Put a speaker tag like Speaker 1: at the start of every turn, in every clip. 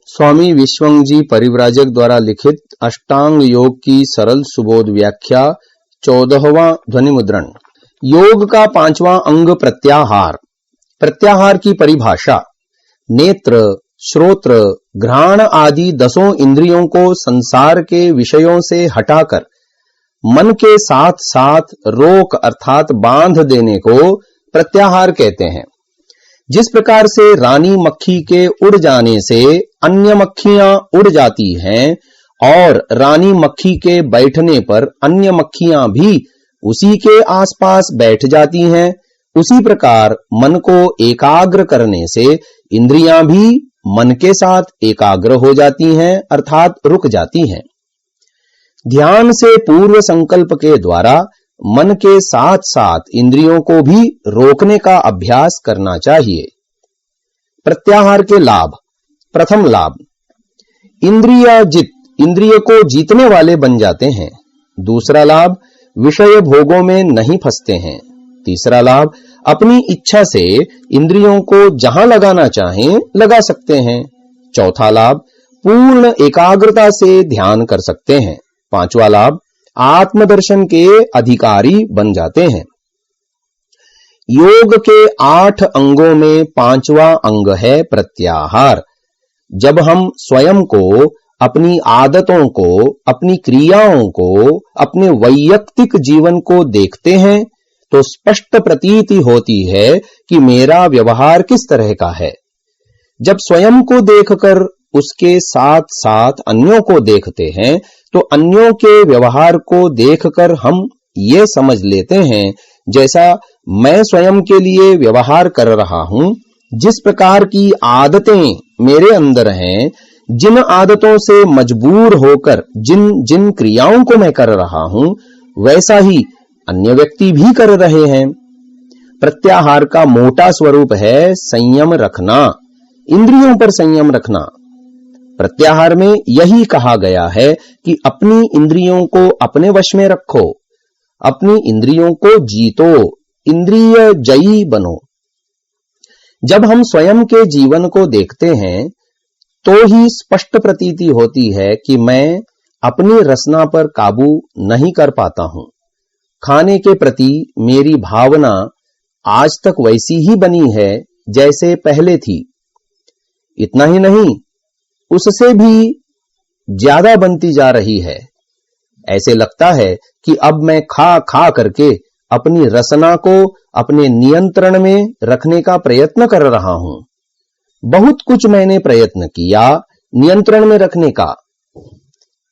Speaker 1: स्वामी विश्वंग जी परिव्राजक द्वारा लिखित अष्टांग योग की सरल सुबोध व्याख्या 14वां ध्वनि मुद्रण। योग का 5वां अंग प्रत्याहार। प्रत्याहार की परिभाषा। नेत्र, श्रोत्र, घ्राण आदि 10 इंद्रियों को संसार के विषयों से हटाकर मन के साथ साथ रोक अर्थात बांध देने को प्रत्याहार कहते हैं। जिस प्रकार से रानी मक्खी के उड़ जाने से अन्य मक्खियां उड़ जाती हैं और रानी मक्खी के बैठने पर अन्य मक्खियां भी उसी के आसपास बैठ जाती हैं, उसी प्रकार मन को एकाग्र करने से इंद्रियां भी मन के साथ एकाग्र हो जाती हैं अर्थात रुक जाती हैं। ध्यान से पूर्व संकल्प के द्वारा मन के साथ साथ इंद्रियों को भी रोकने का अभ्यास करना चाहिए। प्रत्याहार के लाभ। प्रथम लाभ, इंद्रिय को जीतने वाले बन जाते हैं। दूसरा लाभ, विषय भोगों में नहीं फंसते हैं। तीसरा लाभ, अपनी इच्छा से इंद्रियों को जहां लगाना चाहें लगा सकते हैं। चौथा लाभ, पूर्ण एकाग्रता से ध्यान कर सकते हैं। पांचवा लाभ, आत्मदर्शन के अधिकारी बन जाते हैं। योग के 8 अंगों में 5वां अंग है प्रत्याहार। जब हम स्वयं को, अपनी आदतों को, अपनी क्रियाओं को, अपने वैयक्तिक जीवन को देखते हैं तो स्पष्ट प्रतीति होती है कि मेरा व्यवहार किस तरह का है। जब स्वयं को देखकर उसके साथ साथ अन्यों को देखते हैं तो अन्यों के व्यवहार को देखकर हम ये समझ लेते हैं जैसा मैं स्वयं के लिए व्यवहार कर रहा हूं, जिस प्रकार की आदतें मेरे अंदर हैं, जिन आदतों से मजबूर होकर जिन जिन क्रियाओं को मैं कर रहा हूं वैसा ही अन्य व्यक्ति भी कर रहे हैं। प्रत्याहार का मोटा स्वरूप है संयम रखना, इंद्रियों पर संयम रखना। प्रत्याहार में यही कहा गया है कि अपनी इंद्रियों को अपने वश में रखो, अपनी इंद्रियों को जीतो, इंद्रिय जयी बनो। जब हम स्वयं के जीवन को देखते हैं तो ही स्पष्ट प्रतीति होती है कि मैं अपनी रसना पर काबू नहीं कर पाता हूं। खाने के प्रति मेरी भावना आज तक वैसी ही बनी है जैसे पहले थी। इतना ही नहीं, उससे भी ज्यादा बनती जा रही है। ऐसे लगता है कि अब मैं खा खा करके अपनी रसना को अपने नियंत्रण में रखने का प्रयत्न कर रहा हूं। बहुत कुछ मैंने प्रयत्न किया नियंत्रण में रखने का,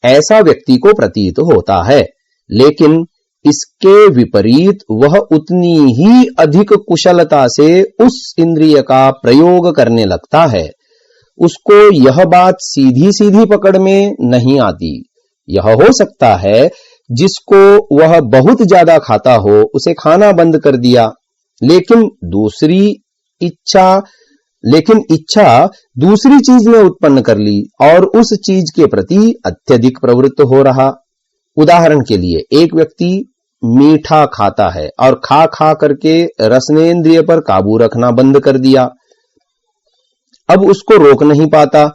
Speaker 1: ऐसा व्यक्ति को प्रतीत होता है, लेकिन इसके विपरीत वह उतनी ही अधिक कुशलता से उस इंद्रिय का प्रयोग करने लगता है। उसको यह बात सीधी सीधी पकड़ में नहीं आती। यह हो सकता है जिसको वह बहुत ज्यादा खाता हो उसे खाना बंद कर दिया, लेकिन इच्छा दूसरी चीज में उत्पन्न कर ली और उस चीज के प्रति अत्यधिक प्रवृत्त हो रहा। उदाहरण के लिए, एक व्यक्ति मीठा खाता है और खा खा करके रसनेंद्रिय पर काबू रखना बंद कर दिया। अब उसको रोक नहीं पाता,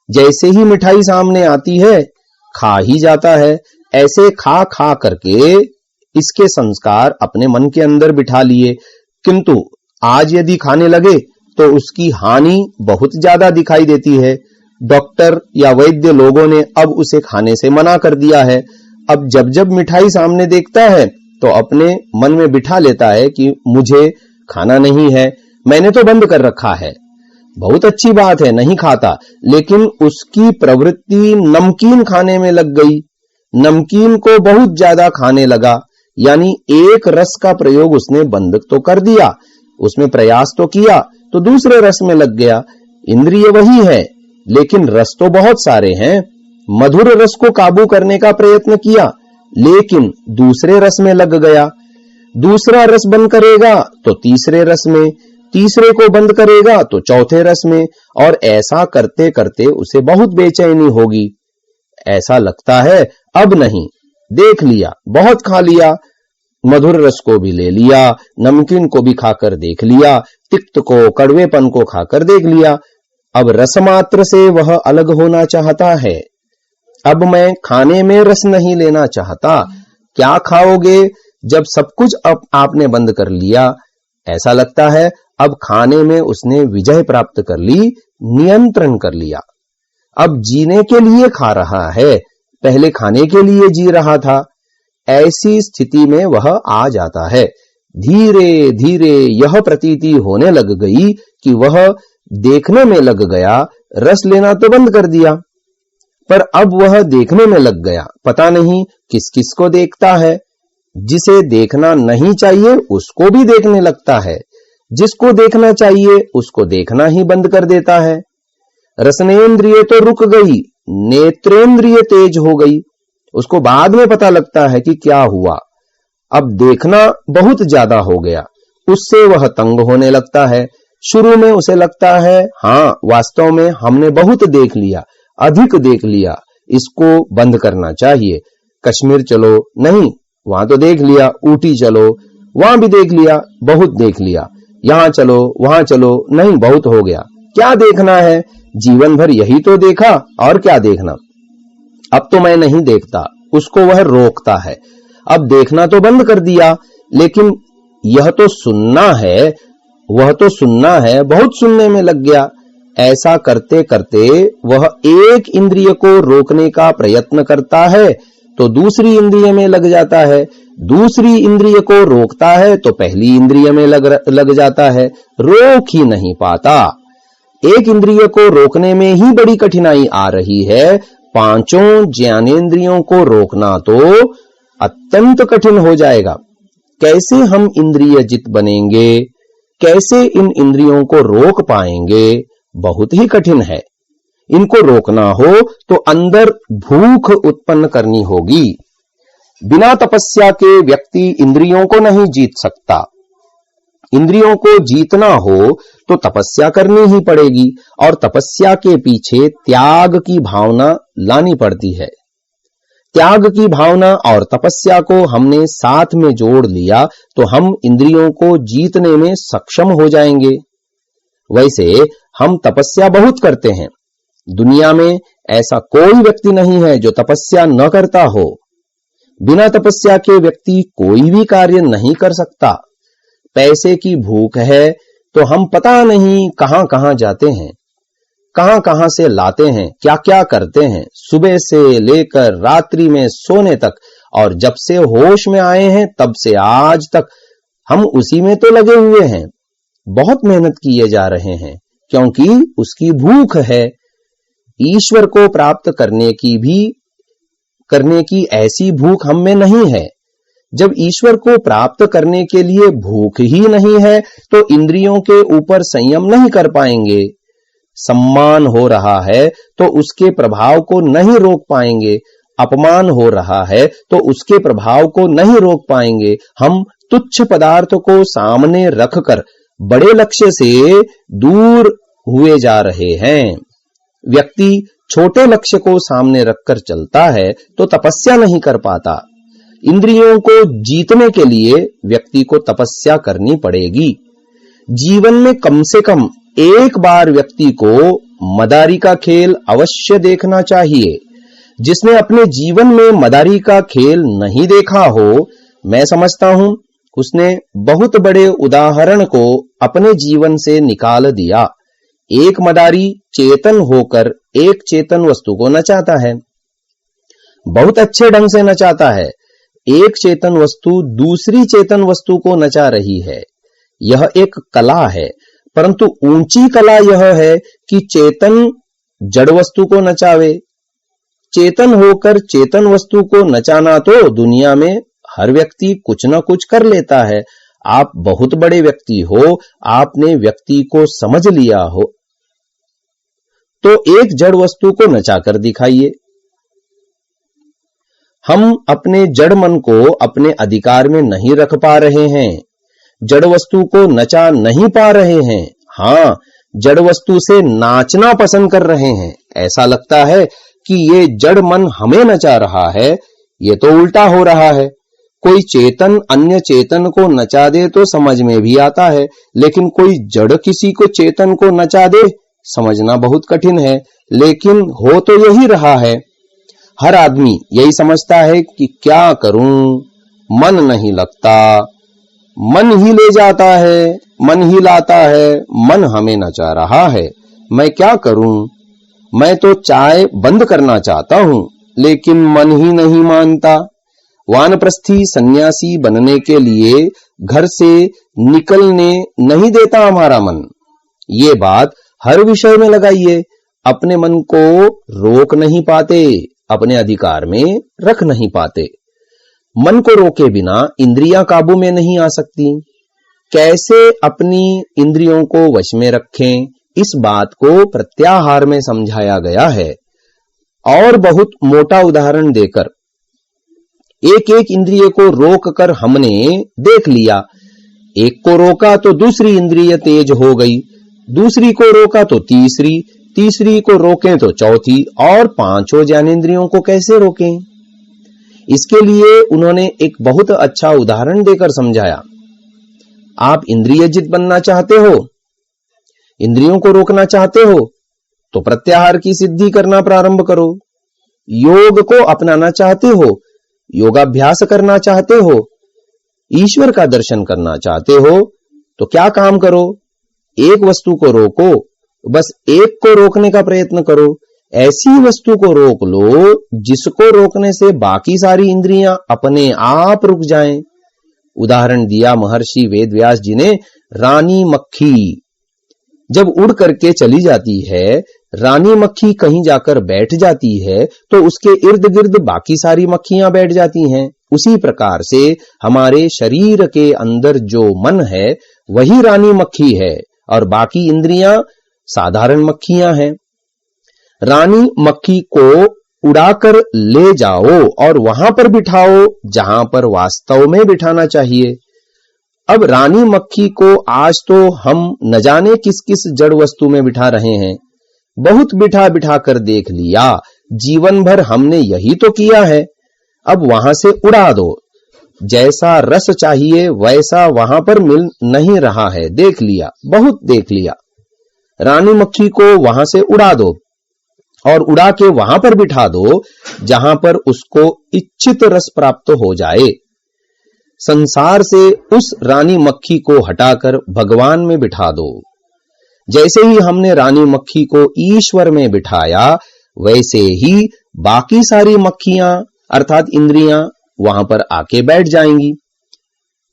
Speaker 1: जैसे ही मिठाई सामने आती है खा ही जाता है। ऐसे खा खा करके इसके संस्कार अपने मन के अंदर बिठा लिए, किंतु आज यदि खाने लगे तो उसकी हानि बहुत ज्यादा दिखाई देती है। डॉक्टर या वैद्य लोगों ने अब उसे खाने से मना कर दिया है। अब जब जब मिठाई सामने देखता है तो अपने मन में बिठा लेता है कि मुझे खाना नहीं है, मैंने तो बंद कर रखा है। बहुत अच्छी बात है, नहीं खाता, लेकिन उसकी प्रवृत्ति नमकीन खाने में लग गई। नमकीन को बहुत ज्यादा खाने लगा, यानी एक रस का प्रयोग उसने बंद तो कर दिया, उसमें प्रयास तो किया तो दूसरे रस में लग गया। इंद्रिय वही है लेकिन रस तो बहुत सारे हैं। मधुर रस को काबू करने का प्रयत्न किया लेकिन दूसरे रस में लग गया। दूसरा रस बंद करेगा तो तीसरे रस में, तीसरे को बंद करेगा तो चौथे रस में, और ऐसा करते करते उसे बहुत बेचैनी होगी। ऐसा लगता है अब नहीं, देख लिया, बहुत खा लिया, मधुर रस को भी ले लिया, नमकीन को भी खाकर देख लिया, तिक्त को, कड़वेपन को खाकर देख लिया, अब रस मात्र से वह अलग होना चाहता है। अब मैं खाने में रस नहीं लेना चाहता। क्या खाओगे जब सब कुछ अब आपने बंद कर लिया? ऐसा लगता है अब खाने में उसने विजय प्राप्त कर ली, नियंत्रण कर लिया। अब जीने के लिए खा रहा है, पहले खाने के लिए जी रहा था। ऐसी स्थिति में वह आ जाता है। धीरे धीरे यह प्रतीति होने लग गई कि वह देखने में लग गया, रस लेना तो बंद कर दिया, पर अब वह देखने में लग गया। पता नहीं किस किस को देखता है। जिसे देखना नहीं चाहिए उसको भी देखने लगता है, जिसको देखना चाहिए उसको देखना ही बंद कर देता है। रसनेन्द्रिय तो रुक गई, नेत्रेंद्रिय तेज हो गई। उसको बाद में पता लगता है कि क्या हुआ। अब देखना बहुत ज्यादा हो गया, उससे वह तंग होने लगता है। शुरू में उसे लगता है हाँ वास्तव में हमने बहुत देख लिया, अधिक देख लिया, इसको बंद करना चाहिए। कश्मीर चलो, नहीं वहां तो देख लिया। ऊटी चलो, वहां भी देख लिया, बहुत देख लिया। यहां चलो, वहां चलो, नहीं बहुत हो गया। क्या देखना है? जीवन भर यही तो देखा, और क्या देखना। अब तो मैं नहीं देखता, उसको वह रोकता है। अब देखना तो बंद कर दिया, लेकिन यह तो सुनना है, वह तो सुनना है, बहुत सुनने में लग गया। ऐसा करते करते वह एक इंद्रिय को रोकने का प्रयत्न करता है तो दूसरी इंद्रिय में लग जाता है, दूसरी इंद्रिय को रोकता है तो पहली इंद्रिय में लग जाता है, रोक ही नहीं पाता। एक इंद्रिय को रोकने में ही बड़ी कठिनाई आ रही है, पांचों ज्ञानेंद्रियों को रोकना तो अत्यंत कठिन हो जाएगा। कैसे हम इंद्रिय जित बनेंगे, कैसे इन इंद्रियों को रोक पाएंगे? बहुत ही कठिन है। इनको रोकना हो तो अंदर भूख उत्पन्न करनी होगी। बिना तपस्या के व्यक्ति इंद्रियों को नहीं जीत सकता। इंद्रियों को जीतना हो तो तपस्या करनी ही पड़ेगी, और तपस्या के पीछे त्याग की भावना लानी पड़ती है। त्याग की भावना और तपस्या को हमने साथ में जोड़ लिया तो हम इंद्रियों को जीतने में सक्षम हो जाएंगे। वैसे हम तपस्या बहुत करते हैं। दुनिया में ऐसा कोई व्यक्ति नहीं है जो तपस्या न करता हो। बिना तपस्या के व्यक्ति कोई भी कार्य नहीं कर सकता। पैसे की भूख है तो हम पता नहीं कहां कहां जाते हैं, कहां कहां से लाते हैं, क्या क्या करते हैं, सुबह से लेकर रात्रि में सोने तक, और जब से होश में आए हैं तब से आज तक हम उसी में तो लगे हुए हैं। बहुत मेहनत किए जा रहे हैं क्योंकि उसकी भूख है। ईश्वर को प्राप्त करने की ऐसी भूख हम में नहीं है। जब ईश्वर को प्राप्त करने के लिए भूख ही नहीं है तो इंद्रियों के ऊपर संयम नहीं कर पाएंगे। सम्मान हो रहा है तो उसके प्रभाव को नहीं रोक पाएंगे, अपमान हो रहा है तो उसके प्रभाव को नहीं रोक पाएंगे। हम तुच्छ पदार्थ को सामने रखकर बड़े लक्ष्य से दूर हुए जा रहे हैं। व्यक्ति छोटे लक्ष्य को सामने रखकर चलता है तो तपस्या नहीं कर पाता। इंद्रियों को जीतने के लिए व्यक्ति को तपस्या करनी पड़ेगी। जीवन में कम से कम एक बार व्यक्ति को मदारी का खेल अवश्य देखना चाहिए। जिसने अपने जीवन में मदारी का खेल नहीं देखा हो, मैं समझता हूं उसने बहुत बड़े उदाहरण को अपने जीवन से निकाल दिया। एक मदारी चेतन होकर एक चेतन वस्तु को नचाता है, बहुत अच्छे ढंग से नचाता है। एक चेतन वस्तु दूसरी चेतन वस्तु को नचा रही है। यह एक कला है, परंतु ऊंची कला यह है कि चेतन जड़ वस्तु को नचावे। चेतन होकर चेतन वस्तु को नचाना तो दुनिया में हर व्यक्ति कुछ न कुछ कर लेता है। आप बहुत बड़े व्यक्ति हो, आपने व्यक्ति को समझ लिया हो तो एक जड़ वस्तु को नचा कर दिखाइए। हम अपने जड़ मन को अपने अधिकार में नहीं रख पा रहे हैं, जड़ वस्तु को नचा नहीं पा रहे हैं। हां, जड़ वस्तु से नाचना पसंद कर रहे हैं। ऐसा लगता है कि ये जड़ मन हमें नचा रहा है। ये तो उल्टा हो रहा है। कोई चेतन अन्य चेतन को नचा दे तो समझ में भी आता है, लेकिन कोई जड़ किसी को चेतन को नचा दे, समझना बहुत कठिन है, लेकिन हो तो यही रहा है। हर आदमी यही समझता है कि क्या करूं, मन नहीं लगता, मन ही ले जाता है, मन ही लाता है, मन हमें नचा रहा है, मैं क्या करूं? मैं तो चाय बंद करना चाहता हूं, लेकिन मन ही नहीं मानता। वानप्रस्थी सन्यासी बनने के लिए घर से निकलने नहीं देता हमारा मन। ये बात हर विषय में लगाइए। अपने मन को रोक नहीं पाते, अपने अधिकार में रख नहीं पाते। मन को रोके बिना इंद्रियां काबू में नहीं आ सकती। कैसे अपनी इंद्रियों को वश में रखें, इस बात को प्रत्याहार में समझाया गया है। और बहुत मोटा उदाहरण देकर एक एक इंद्रिय को रोक कर हमने देख लिया। एक को रोका तो दूसरी इंद्रिय तेज हो गई, दूसरी को रोका तो तीसरी, तीसरी को रोकें तो चौथी, और पांचों ज्ञानेंद्रियों को कैसे रोकें? इसके लिए उन्होंने एक बहुत अच्छा उदाहरण देकर समझाया। आप इंद्रियजित बनना चाहते हो, इंद्रियों को रोकना चाहते हो, तो प्रत्याहार की सिद्धि करना प्रारंभ करो। योग को अपनाना चाहते हो, योगाभ्यास करना चाहते हो, ईश्वर का दर्शन करना चाहते हो, तो क्या काम करो? एक वस्तु को रोको, बस एक को रोकने का प्रयत्न करो। ऐसी वस्तु को रोक लो जिसको रोकने से बाकी सारी इंद्रियां अपने आप रुक जाएं। उदाहरण दिया महर्षि वेदव्यास जी ने रानी मक्खी। जब उड़ करके चली जाती है, रानी मक्खी कहीं जाकर बैठ जाती है, तो उसके इर्द गिर्द बाकी सारी मक्खियां बैठ जाती हैं। उसी प्रकार से हमारे शरीर के अंदर जो मन है वही रानी मक्खी है, और बाकी इंद्रियां साधारण मक्खियां हैं। रानी मक्खी को उड़ाकर ले जाओ और वहां पर बिठाओ जहां पर वास्तव में बिठाना चाहिए। अब रानी मक्खी को आज तो हम न जाने किस किस जड़ वस्तु में बिठा रहे हैं। बहुत बिठा बिठा कर देख लिया, जीवन भर हमने यही तो किया है। अब वहां से उड़ा दो। जैसा रस चाहिए वैसा वहां पर मिल नहीं रहा है, देख लिया, बहुत देख लिया। रानी मक्खी को वहां से उड़ा दो और उड़ा के वहां पर बिठा दो जहां पर उसको इच्छित रस प्राप्त हो जाए। संसार से उस रानी मक्खी को हटाकर भगवान में बिठा दो। जैसे ही हमने रानी मक्खी को ईश्वर में बिठाया, वैसे ही बाकी सारी मक्खियां अर्थात इंद्रियां वहां पर आके बैठ जाएंगी।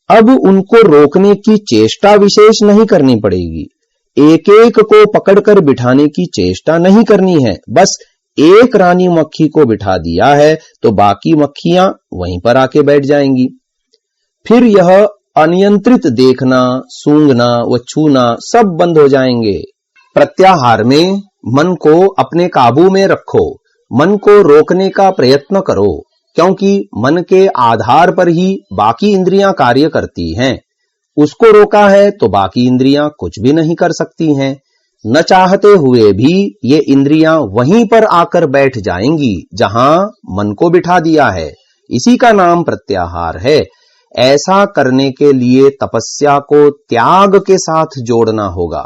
Speaker 1: अब उनको रोकने की चेष्टा विशेष नहीं करनी पड़ेगी। एक एक को पकड़कर बिठाने की चेष्टा नहीं करनी है। बस एक रानी मक्खी को बिठा दिया है तो बाकी मक्खियां वहीं पर आके बैठ जाएंगी। फिर यह अनियंत्रित देखना, सूंघना व छूना सब बंद हो जाएंगे। प्रत्याहार में मन को अपने काबू में रखो, मन को रोकने का प्रयत्न करो, क्योंकि मन के आधार पर ही बाकी इंद्रियां कार्य करती हैं। उसको रोका है तो बाकी इंद्रियां कुछ भी नहीं कर सकती हैं। न चाहते हुए भी ये इंद्रियां वहीं पर आकर बैठ जाएंगी जहां मन को बिठा दिया है। इसी का नाम प्रत्याहार है। ऐसा करने के लिए तपस्या को त्याग के साथ जोड़ना होगा।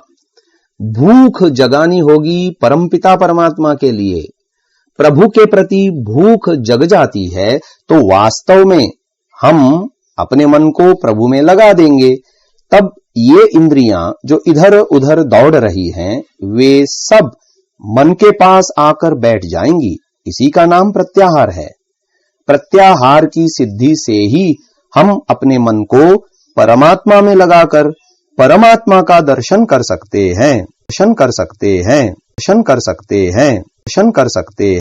Speaker 1: भूख जगानी होगी परमपिता परमात्मा के लिए। प्रभु के प्रति भूख जग जाती है तो वास्तव में हम अपने मन को प्रभु में लगा देंगे। तब ये इंद्रियां जो इधर उधर दौड़ रही हैं, वे सब मन के पास आकर बैठ जाएंगी। इसी का नाम प्रत्याहार है। प्रत्याहार की सिद्धि से ही हम अपने मन को परमात्मा में लगाकर परमात्मा का दर्शन कर सकते हैं, दर्शन कर सकते हैं, दर्शन कर सकते हैं, दर्शन कर सकते हैं।